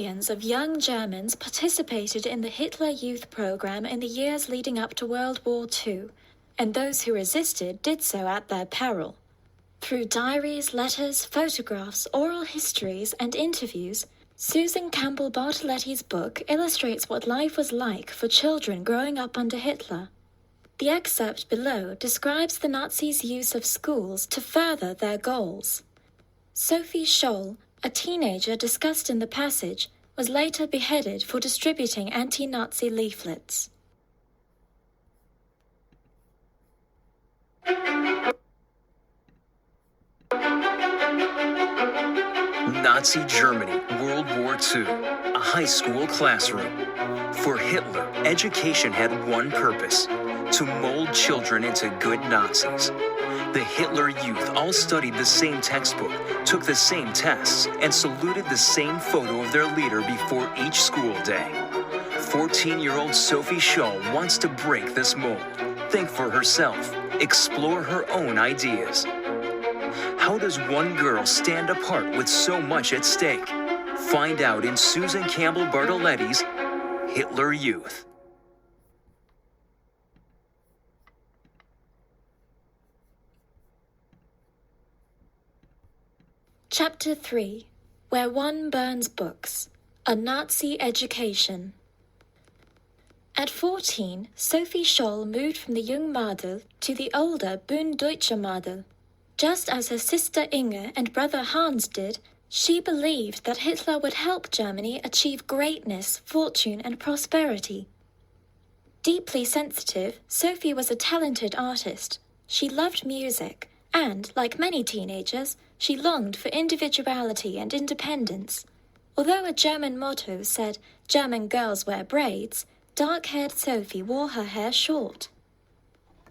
Millions of young Germans participated in the Hitler Youth program in the years leading up to World War II, and those who resisted did so at their peril. Through diaries, letters, photographs, oral histories, and interviews, Susan Campbell Bartoletti's book illustrates what life was like for children growing up under Hitler. The excerpt below describes the Nazis' use of schools to further their goals. Sophie Scholl, a teenager discussed in the passage, was later beheaded for distributing anti-Nazi leaflets. Nazi Germany, World War II, a high school classroom. For Hitler, education had one purpose: to mold children into good Nazis. The Hitler Youth all studied the same textbook, took the same tests, and saluted the same photo of their leader before each school day. 14-year-old Sophie Scholl wants to break this mold, think for herself, explore her own ideas. How does one girl stand apart with so much at stake? Find out in Susan Campbell Bartoletti's Hitler Youth. Chapter 3: Where One Burns Books, A Nazi Education. At 14, Sophie Scholl moved from the Jung Madel to the older Bund Deutsche Madel. Just as her sister Inge and brother Hans did, she believed that Hitler would help Germany achieve greatness, fortune, and prosperity. Deeply sensitive, Sophie was a talented artist. She loved music, and, like many teenagers, she longed for individuality and independence. Although a German motto said, "German girls wear braids," dark-haired Sophie wore her hair short.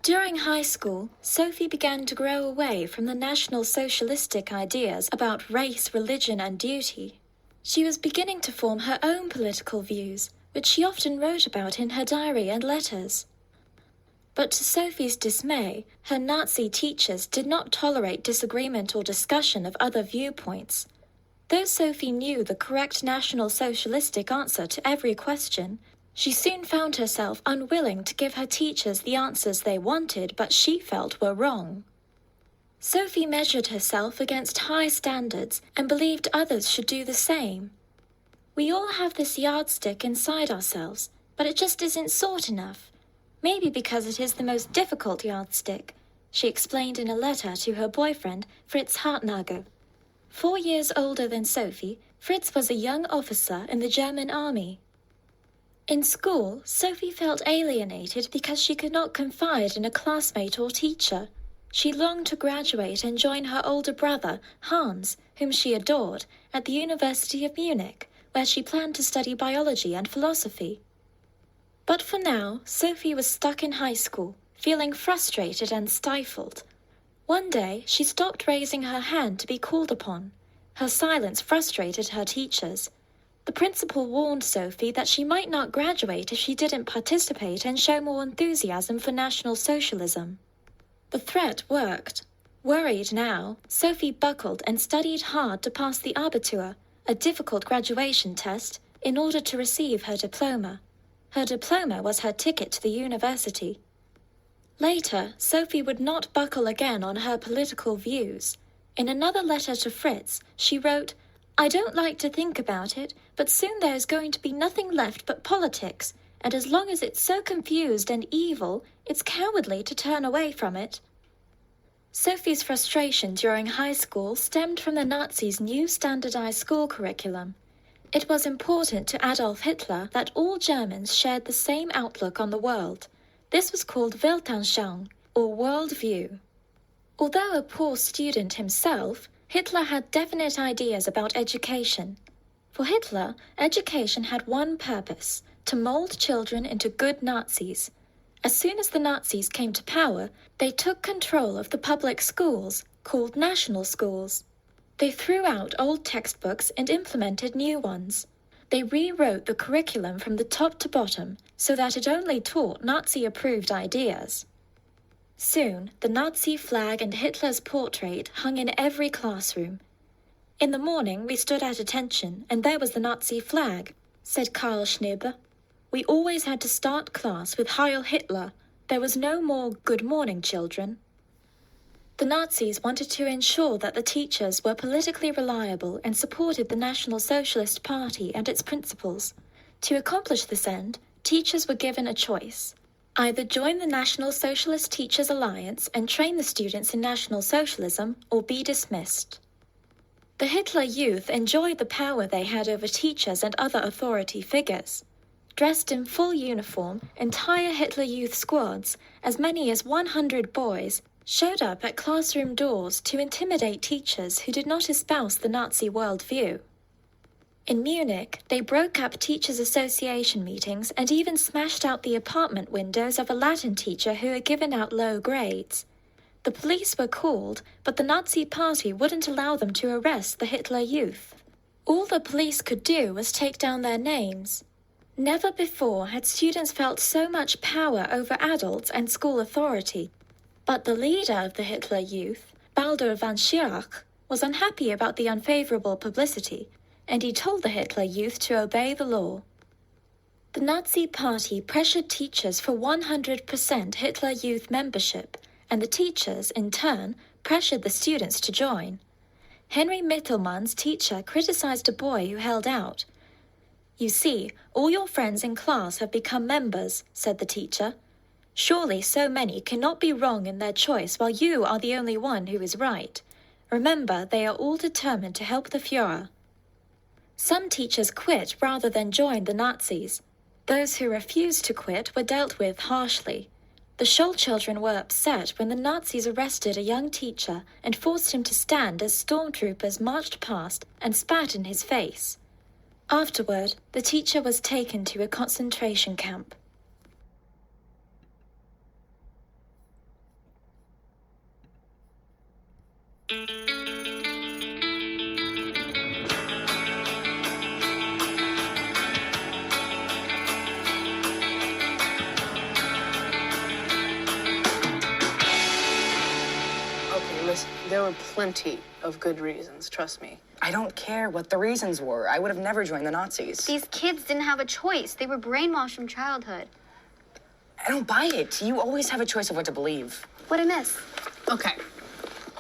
During high school, Sophie began to grow away from the National Socialistic ideas about race, religion, and duty. She was beginning to form her own political views, which she often wrote about in her diary and letters. But to Sophie's dismay, her Nazi teachers did not tolerate disagreement or discussion of other viewpoints. Though Sophie knew the correct National Socialistic answer to every question, she soon found herself unwilling to give her teachers the answers they wanted but she felt were wrong. Sophie measured herself against high standards and believed others should do the same. We all have this yardstick inside ourselves, but it just isn't sought enough. Maybe because it is the most difficult yardstick, she explained in a letter to her boyfriend, Fritz Hartnagel. 4 years older than Sophie, Fritz was a young officer in the German army. In school, Sophie felt alienated because she could not confide in a classmate or teacher. She longed to graduate and join her older brother, Hans, whom she adored, at the University of Munich, where she planned to study biology and philosophy. But for now, Sophie was stuck in high school, feeling frustrated and stifled. One day, she stopped raising her hand to be called upon. Her silence frustrated her teachers. The principal warned Sophie that she might not graduate if she didn't participate and show more enthusiasm for National Socialism. The threat worked. Worried now, Sophie buckled and studied hard to pass the Abitur, a difficult graduation test, in order to receive her diploma. Her diploma was her ticket to the university. Later, Sophie would not buckle again on her political views. In another letter to Fritz, she wrote, "I don't like to think about it, but soon there is going to be nothing left but politics, and as long as it's so confused and evil, it's cowardly to turn away from it." Sophie's frustration during high school stemmed from the Nazis' new standardized school curriculum. It was important to Adolf Hitler that all Germans shared the same outlook on the world. This was called Weltanschauung, or worldview. Although a poor student himself, Hitler had definite ideas about education. For Hitler, education had one purpose: to mold children into good Nazis. As soon as the Nazis came to power, they took control of the public schools, called national schools. They threw out old textbooks and implemented new ones. They rewrote the curriculum from the top to bottom so that it only taught Nazi-approved ideas. Soon, the Nazi flag and Hitler's portrait hung in every classroom. In the morning, we stood at attention, and there was the Nazi flag, said Karl Schneebe. We always had to start class with Heil Hitler. There was no more good morning, children. The Nazis wanted to ensure that the teachers were politically reliable and supported the National Socialist Party and its principles. To accomplish this end, teachers were given a choice. Either join the National Socialist Teachers Alliance and train the students in National Socialism, or be dismissed. The Hitler Youth enjoyed the power they had over teachers and other authority figures. Dressed in full uniform, entire Hitler Youth squads, as many as 100 boys, showed up at classroom doors to intimidate teachers who did not espouse the Nazi worldview. In Munich, they broke up teachers' association meetings and even smashed out the apartment windows of a Latin teacher who had given out low grades. The police were called, but the Nazi Party wouldn't allow them to arrest the Hitler Youth. All the police could do was take down their names. Never before had students felt so much power over adults and school authority. But the leader of the Hitler Youth, Baldur van Schirach, was unhappy about the unfavorable publicity, and he told the Hitler Youth to obey the law. The Nazi Party pressured teachers for 100% Hitler Youth membership, and the teachers, in turn, pressured the students to join. Henry Mittelmann's teacher criticized a boy who held out. "You see, all your friends in class have become members," said the teacher. "Surely so many cannot be wrong in their choice while you are the only one who is right. Remember, they are all determined to help the Führer." Some teachers quit rather than join the Nazis. Those who refused to quit were dealt with harshly. The Scholl children were upset when the Nazis arrested a young teacher and forced him to stand as stormtroopers marched past and spat in his face. Afterward, the teacher was taken to a concentration camp. Okay, listen, there were plenty of good reasons, trust me. I don't care what the reasons were. I would have never joined the Nazis. These kids didn't have a choice. They were brainwashed from childhood. I don't buy it. You always have a choice of what to believe. What'd I miss? Okay,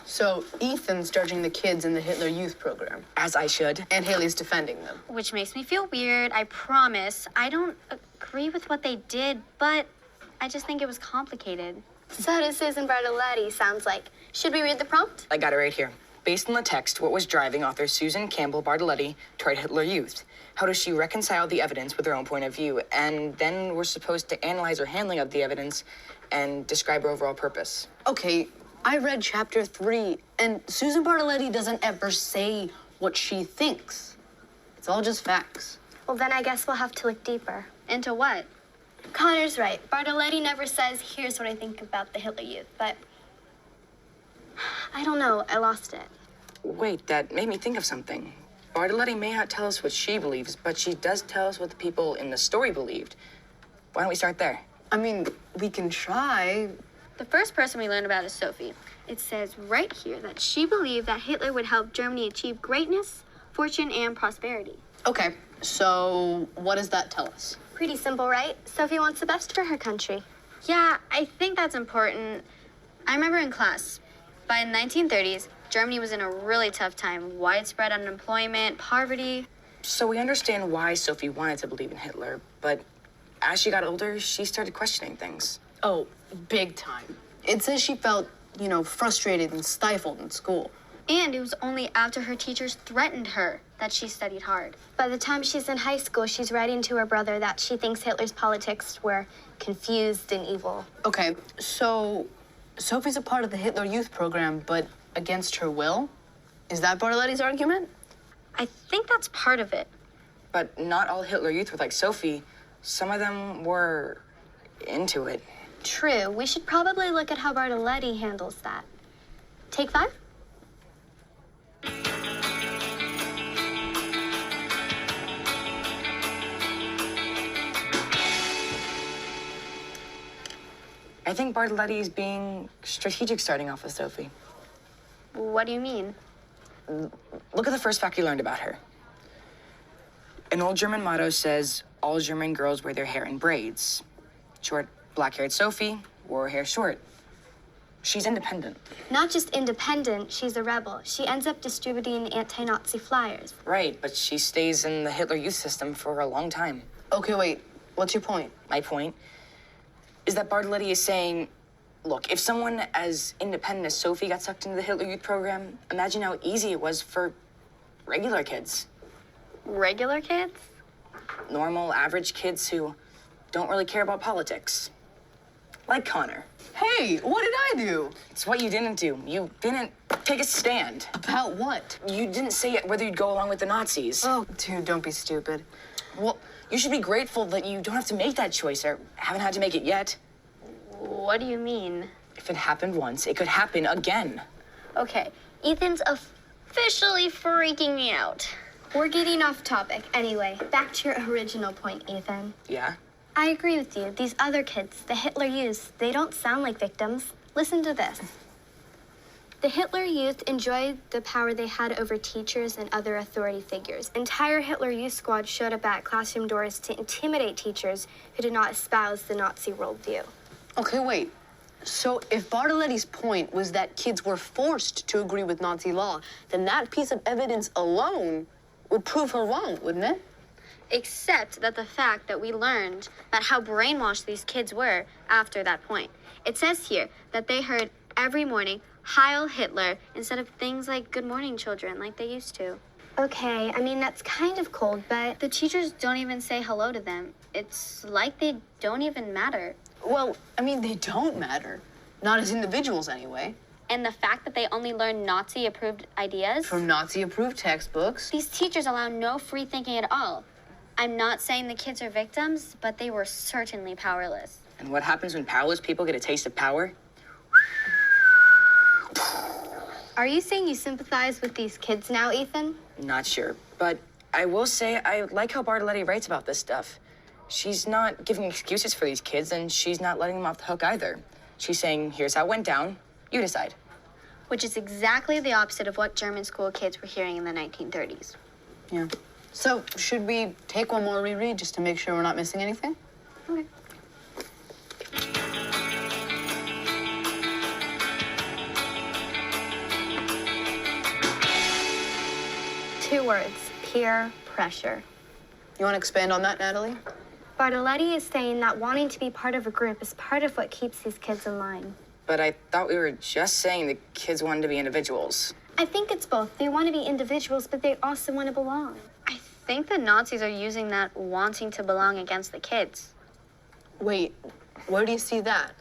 so Ethan's judging the kids in the Hitler Youth program, As I should. and Haley's defending them. Which makes me feel weird, I promise. I don't agree with what they did, but I just think it was complicated. So does Susan Bartoletti, sounds like. Should we read the prompt? I got it right here. Based on the text, what was driving author Susan Campbell Bartoletti toward Hitler Youth? How does she reconcile the evidence with her own point of view? And then we're supposed to analyze her handling of the evidence and describe her overall purpose. Okay, I read chapter 3, and Susan Bartoletti doesn't ever say what she thinks. It's all just facts. Well, then I guess we'll have to look deeper. Into what? Connor's right. Bartoletti never says, here's what I think about the Hitler Youth, but I don't know. I lost it. Wait, that made me think of something. Bartoletti may not tell us what she believes, but she does tell us what the people in the story believed. Why don't we start there? I mean, we can try. The first person we learn about is Sophie. It says right here that she believed that Hitler would help Germany achieve greatness, fortune, and prosperity. Okay, so what does that tell us? Pretty simple, right? Sophie wants the best for her country. Yeah, I think that's important. I remember in class, by the 1930s, Germany was in a really tough time. Widespread unemployment, poverty. So we understand why Sophie wanted to believe in Hitler, but as she got older, she started questioning things. Oh, big time. It says she felt, frustrated and stifled in school. And it was only after her teachers threatened her that she studied hard. By the time she's in high school, she's writing to her brother that she thinks Hitler's politics were confused and evil. Okay, so Sophie's a part of the Hitler Youth program, but against her will? Is that Bartoletti's argument? I think that's part of it. But not all Hitler Youth were like Sophie. Some of them were into it. True. We should probably look at how Bartoletti handles that. Take 5? I think Bartoletti is being strategic starting off with Sophie. What do you mean? Look at the first fact you learned about her. An old German motto says, all German girls wear their hair in braids. Short, black-haired Sophie wore her hair short. She's independent. Not just independent, she's a rebel. She ends up distributing anti-Nazi flyers. Right, but she stays in the Hitler Youth system for a long time. Okay, wait. What's your point? My point is that Bartoletti is saying, look, if someone as independent as Sophie got sucked into the Hitler Youth program, imagine how easy it was for regular kids. Regular kids? Normal, average kids who don't really care about politics. Like Connor. Hey, what did I do? It's what you didn't do. You didn't take a stand. About what? You didn't say whether you'd go along with the Nazis. Oh, dude, don't be stupid. Well, you should be grateful that you don't have to make that choice, or haven't had to make it yet. What do you mean? If it happened once, it could happen again. Okay, Ethan's officially freaking me out. We're getting off topic. Anyway, back to your original point, Ethan. Yeah? I agree with you. These other kids, the Hitler Youth, they don't sound like victims. Listen to this. The Hitler Youth enjoyed the power they had over teachers and other authority figures. Entire Hitler Youth squad showed up at classroom doors to intimidate teachers who did not espouse the Nazi worldview. Okay, wait. So if Bartoletti's point was that kids were forced to agree with Nazi law, then that piece of evidence alone would prove her wrong, wouldn't it? Except that the fact that we learned about how brainwashed these kids were after that point. It says here that they heard every morning, Heil Hitler, instead of things like good morning children, like they used to. Okay, I mean, that's kind of cold, but The teachers don't even say hello to them. It's like they don't even matter. Well, I mean, they don't matter. Not as individuals, anyway. And the fact that they only learn Nazi-approved ideas, From Nazi-approved textbooks. these teachers allow no free thinking at all. I'm not saying the kids are victims, but they were certainly powerless. And what happens when powerless people get a taste of power? are you saying you sympathize with these kids now, Ethan? Not sure. But I will say I like how Bartoletti writes about this stuff. She's not giving excuses for these kids, and she's not letting them off the hook either. She's saying, here's how it went down. You decide. Which is exactly the opposite of what German school kids were hearing in the 1930s. Yeah. So, should we take one more reread just to make sure we're not missing anything? Okay. Two words, peer pressure. You want to expand on that, Natalie? Bartoletti is saying that wanting to be part of a group is part of what keeps these kids in line. But I thought we were just saying the kids wanted to be individuals. I think it's both. They want to be individuals, but they also want to belong. I think the Nazis are using that wanting to belong against the kids. Wait, where do you see that?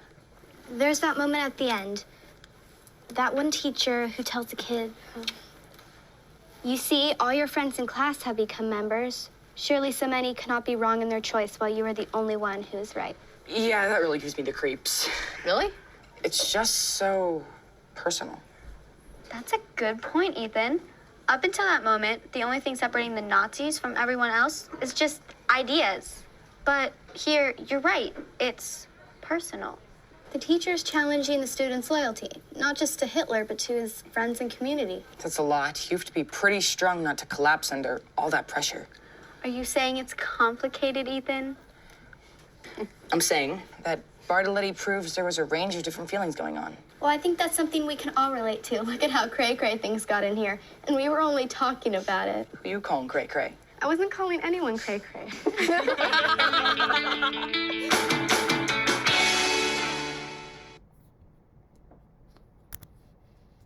There's that moment at the end. That one teacher who tells a kid, you see, all your friends in class have become members. Surely so many cannot be wrong in their choice while you are the only one who is right. Yeah, that really gives me the creeps. Really? It's just so personal. That's a good point, Ethan. Up until that moment, the only thing separating the Nazis from everyone else is just ideas. But here, you're right. It's personal. The teacher's challenging the student's loyalty, not just to Hitler, but to his friends and community. That's a lot. You have to be pretty strong not to collapse under all that pressure. Are you saying it's complicated, Ethan? I'm saying that Bartoletti proves there was a range of different feelings going on. Well, I think that's something we can all relate to. Look at how cray-cray things got in here. And we were only talking about it. Who you calling cray-cray? I wasn't calling anyone cray-cray.